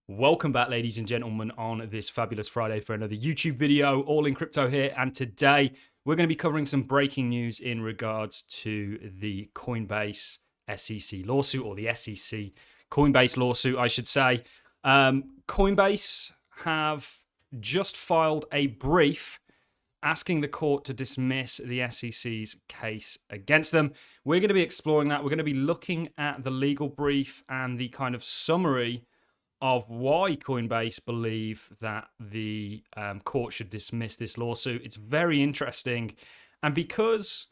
Welcome back, ladies and gentlemen, on this fabulous Friday for another YouTube video, all in crypto here. And today we're going to be covering some breaking news in regards to the Coinbase SEC lawsuit, or the SEC Coinbase lawsuit, I should say. Coinbase have just filed a brief asking the court to dismiss the SEC's case against them. We're going to be exploring that. We're going to be looking at the legal brief and the kind of summary of why Coinbase believe that the court should dismiss this lawsuit. It's very interesting. And because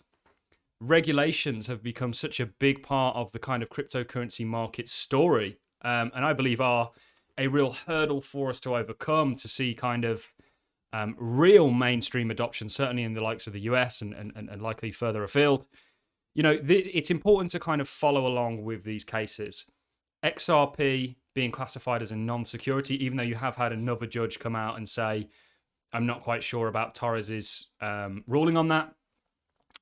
regulations have become such a big part of the kind of cryptocurrency market story, and I believe are a real hurdle for us to overcome to see kind of real mainstream adoption, certainly in the likes of the US and likely further afield, it's important to kind of follow along with these cases. XRP being classified as a non-security, even though you have had another judge come out and say, I'm not quite sure about Torres's ruling on that,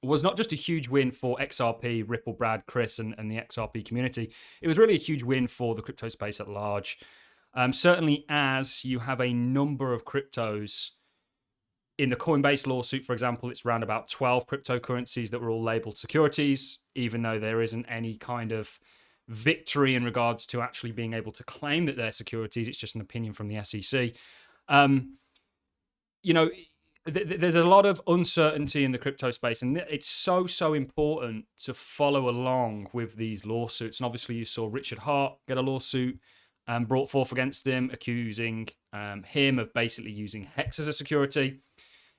was not just a huge win for XRP, Ripple, Brad, Chris, and the XRP community. It was really a huge win for the crypto space at large. Certainly as you have a number of cryptos in the Coinbase lawsuit, for example, it's around about 12 cryptocurrencies that were all labeled securities, even though there isn't any kind of victory in regards to actually being able to claim that they're securities. It's just an opinion from the SEC. There's a lot of uncertainty in the crypto space, and it's so important to follow along with these lawsuits. And obviously you saw Richard Hart get a lawsuit brought forth against him, accusing him of basically using Hex as a security.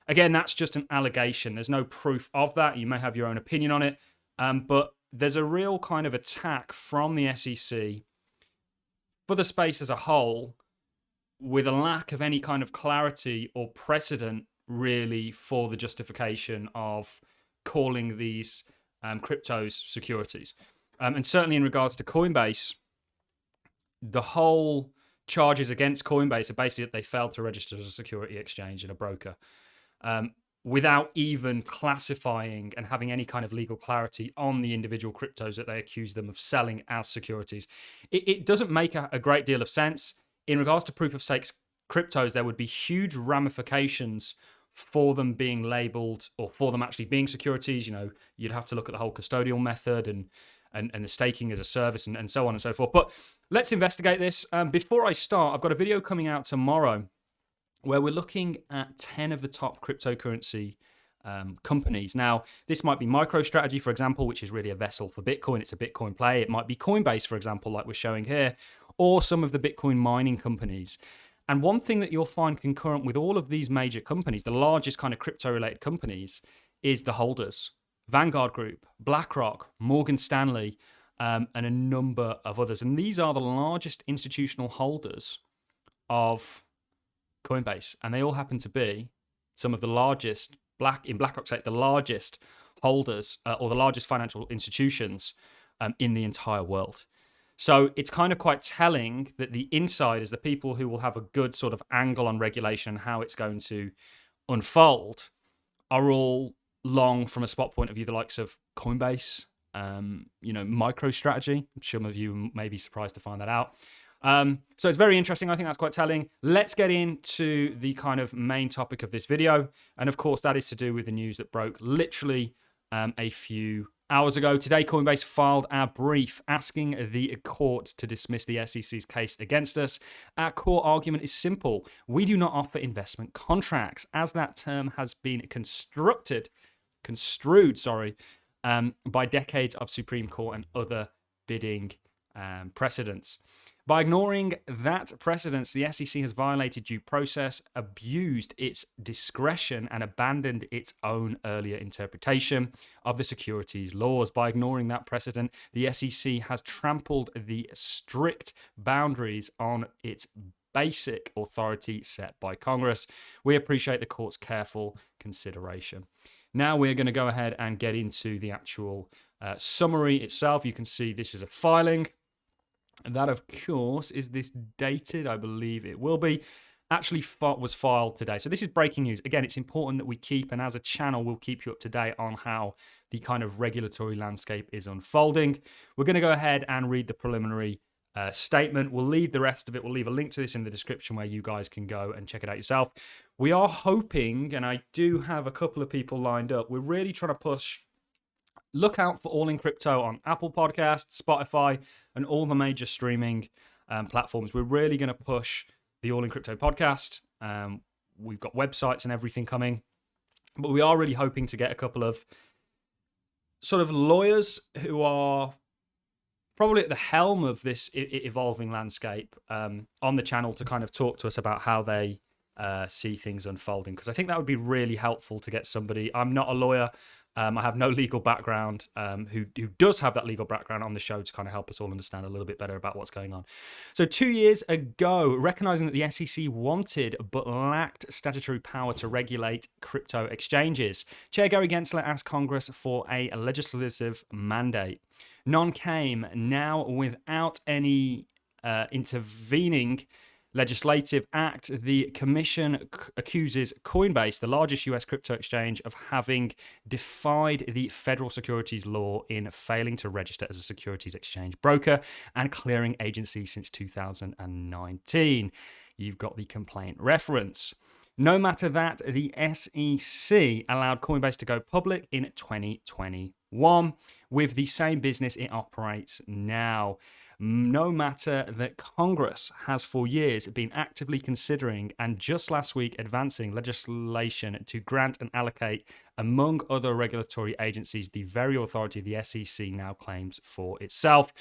Again, that's just an allegation. There's no proof of that. You may have your own opinion on it, but there's a real kind of attack from the SEC for the space as a whole, with a lack of any kind of clarity or precedent really for the justification of calling these cryptos securities. And certainly in regards to Coinbase, the whole charges against Coinbase are basically that they failed to register as a security exchange and a broker, without even classifying and having any kind of legal clarity on the individual cryptos that they accuse them of selling as securities. It doesn't make a great deal of sense. In regards to proof of stake cryptos, there would be huge ramifications for them being labeled, or for them actually being securities. You'd have to look at the whole custodial method and the staking as a service and so on and so forth. But let's investigate this. Before I start, I've got a video coming out tomorrow where we're looking at 10 of the top cryptocurrency companies. Now, this might be MicroStrategy, for example, which is really a vessel for Bitcoin. It's a Bitcoin play. It might be Coinbase, for example, like we're showing here, or some of the Bitcoin mining companies. And one thing that you'll find concurrent with all of these major companies, the largest kind of crypto-related companies, is the holders. Vanguard Group, BlackRock, Morgan Stanley, and a number of others. And these are the largest institutional holders of Coinbase, and they all happen to be some of the largest, in BlackRock's case, the largest holders or the largest financial institutions in the entire world. So it's kind of quite telling that the insiders, the people who will have a good sort of angle on regulation and how it's going to unfold, are all long from a spot point of view, the likes of Coinbase, MicroStrategy. Some of you may be surprised to find that out. So it's very interesting. I think that's quite telling. Let's get into the kind of main topic of this video. And of course, that is to do with the news that broke literally a few hours ago. Today, Coinbase filed our brief asking the court to dismiss the SEC's case against us. Our core argument is simple. We do not offer investment contracts, as that term has been construed, by decades of Supreme Court and other bidding precedents. By ignoring that precedence, the SEC has violated due process, abused its discretion, and abandoned its own earlier interpretation of the securities laws. By ignoring that precedent, the SEC has trampled the strict boundaries on its basic authority set by Congress. We appreciate the court's careful consideration. Now we're going to go ahead and get into the actual summary itself. You can see this is a filing. That, of course, is this dated? I believe it will be. Actually was filed today. So this is breaking news. Again, it's important that we keep, and as a channel, we'll keep you up to date on how the kind of regulatory landscape is unfolding. We're going to go ahead and read the preliminary statement. We'll leave the rest of it. We'll leave a link to this in the description where you guys can go and check it out yourself. We are hoping, and I do have a couple of people lined up, we're really trying to push. Look out for All in Crypto on Apple Podcasts, Spotify, and all the major streaming platforms. We're really going to push the All in Crypto podcast. We've got websites and everything coming, but we are really hoping to get a couple of sort of lawyers who are probably at the helm of this evolving landscape on the channel to kind of talk to us about how they see things unfolding, because I think that would be really helpful to get somebody. I'm not a lawyer. I have no legal background, who does have that legal background on the show to kind of help us all understand a little bit better about what's going on. So 2 years ago, recognizing that the SEC wanted but lacked statutory power to regulate crypto exchanges, Chair Gary Gensler asked Congress for a legislative mandate. None came. Now, without any intervening legislative act, the commission accuses Coinbase, the largest US crypto exchange, of having defied the federal securities law in failing to register as a securities exchange broker and clearing agency since 2019. You've got the complaint reference. No matter that, the SEC allowed Coinbase to go public in 2021 with the same business it operates now. No matter that Congress has for years been actively considering and just last week advancing legislation to grant and allocate, among other regulatory agencies, the very authority the SEC now claims for itself.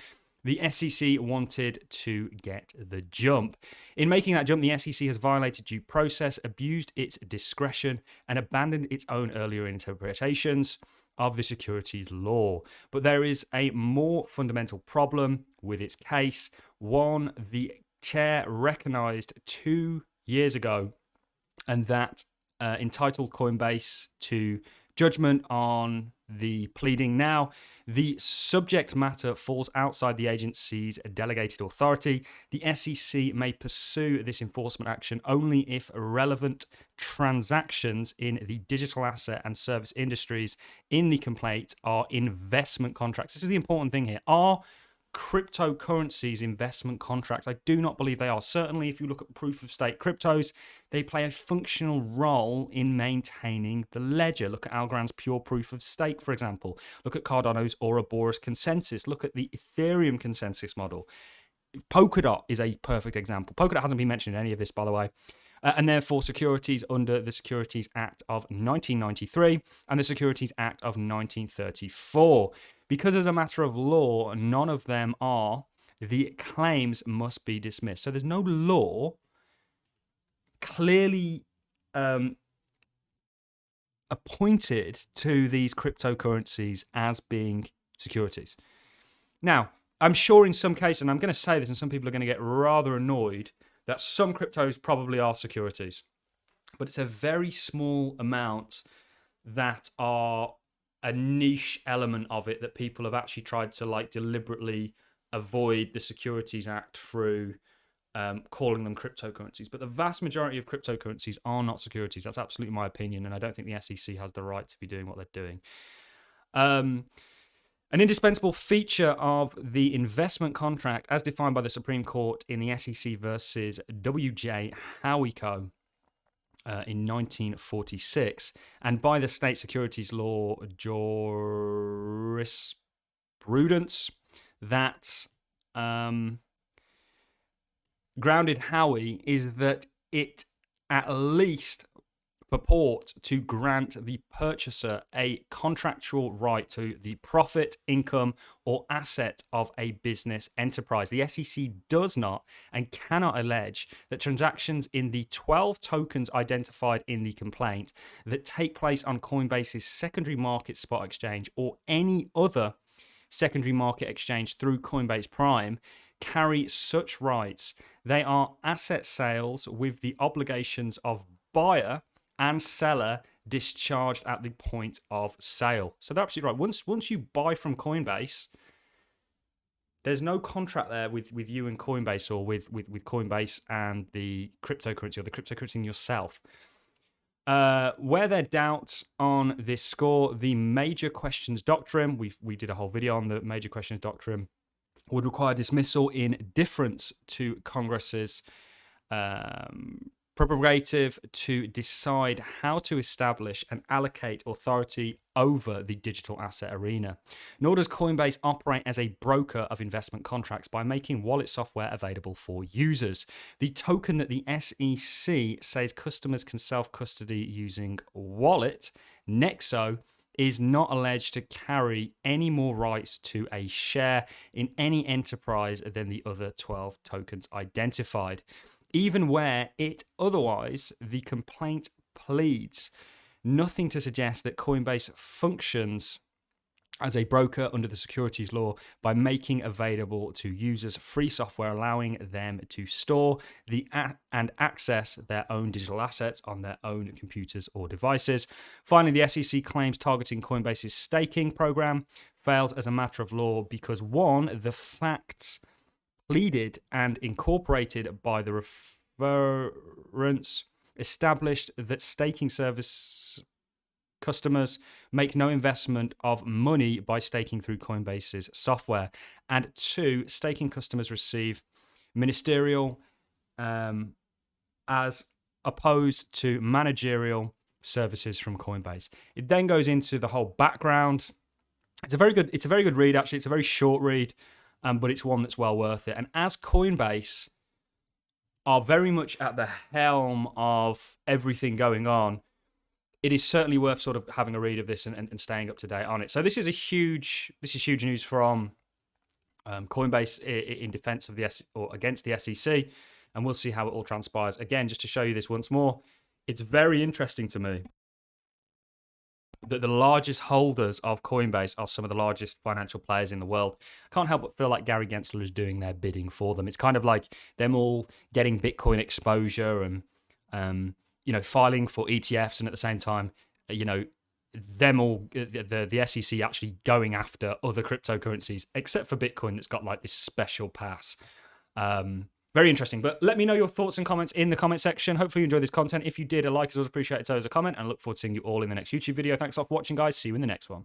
The SEC wanted to get the jump. In making that jump, the SEC has violated due process, abused its discretion, and abandoned its own earlier interpretations of the securities law. But there is a more fundamental problem with its case, one the chair recognized 2 years ago, and that entitled Coinbase to judgment on the pleading. Now, the subject matter falls outside the agency's delegated authority. The SEC may pursue this enforcement action only if relevant transactions in the digital asset and service industries in the complaint are investment contracts. This is the important thing here. Are cryptocurrencies investment contracts? I do not believe they are. Certainly, if you look at proof of stake cryptos, they play a functional role in maintaining the ledger. Look at Algorand's pure proof of stake, for example. Look at Cardano's Ouroboros consensus. Look at the Ethereum consensus model. Polkadot is a perfect example. Polkadot hasn't been mentioned in any of this, by the way. And therefore, securities under the Securities Act of 1993 and the Securities Act of 1934. Because as a matter of law, none of them are, the claims must be dismissed. So there's no law clearly appointed to these cryptocurrencies as being securities. Now, I'm sure in some cases, and I'm going to say this, and some people are going to get rather annoyed, that some cryptos probably are securities. But it's a very small amount that are a niche element of it that people have actually tried to like deliberately avoid the Securities Act through calling them cryptocurrencies. But the vast majority of cryptocurrencies are not securities. That's absolutely my opinion, and I don't think the SEC has the right to be doing what they're doing. An indispensable feature of the investment contract, as defined by the Supreme Court in the SEC versus W.J. Howico in 1946, and by the state securities law jurisprudence that grounded Howie, is that it at least purport to grant the purchaser a contractual right to the profit, income, or asset of a business enterprise. The SEC does not and cannot allege that transactions in the 12 tokens identified in the complaint that take place on Coinbase's secondary market spot exchange or any other secondary market exchange through Coinbase Prime carry such rights. They are asset sales with the obligations of buyer and seller discharged at the point of sale. So they're absolutely right. Once you buy from Coinbase, there's no contract there with you and Coinbase, or with Coinbase and the cryptocurrency, or the cryptocurrency and yourself. Where there doubts on this score, the major questions doctrine, we did a whole video on the major questions doctrine, would require dismissal in deference to Congress's prerogative to decide how to establish and allocate authority over the digital asset arena. Nor does Coinbase operate as a broker of investment contracts by making wallet software available for users. The token that the SEC says customers can self-custody using wallet, Nexo, is not alleged to carry any more rights to a share in any enterprise than the other 12 tokens identified, even where the complaint pleads nothing to suggest that Coinbase functions as a broker under the securities law by making available to users free software allowing them to store and access their own digital assets on their own computers or devices. Finally, the SEC claims targeting Coinbase's staking program fails as a matter of law because, one, the facts pleaded and incorporated by the reference established that staking service customers make no investment of money by staking through Coinbase's software. And two, staking customers receive ministerial as opposed to managerial services from Coinbase. It then goes into the whole background. It's a very good read, actually. It's a very short read, but it's one that's well worth it. And as Coinbase are very much at the helm of everything going on, it is certainly worth sort of having a read of this and staying up to date on it. So this is huge news from Coinbase in defense of against the SEC, and we'll see how it all transpires. Again, just to show you this once more, it's very interesting to me that the largest holders of Coinbase are some of the largest financial players in the world. I can't help but feel like Gary Gensler is doing their bidding for them. It's kind of like them all getting Bitcoin exposure and filing for ETFs, and at the same time, them all, the SEC actually going after other cryptocurrencies, except for Bitcoin that's got like this special pass. Very interesting. But let me know your thoughts and comments in the comment section. Hopefully you enjoyed this content. If you did, a like is always appreciated, so as a comment, and I look forward to seeing you all in the next YouTube video. Thanks a lot for watching, guys. See you in the next one.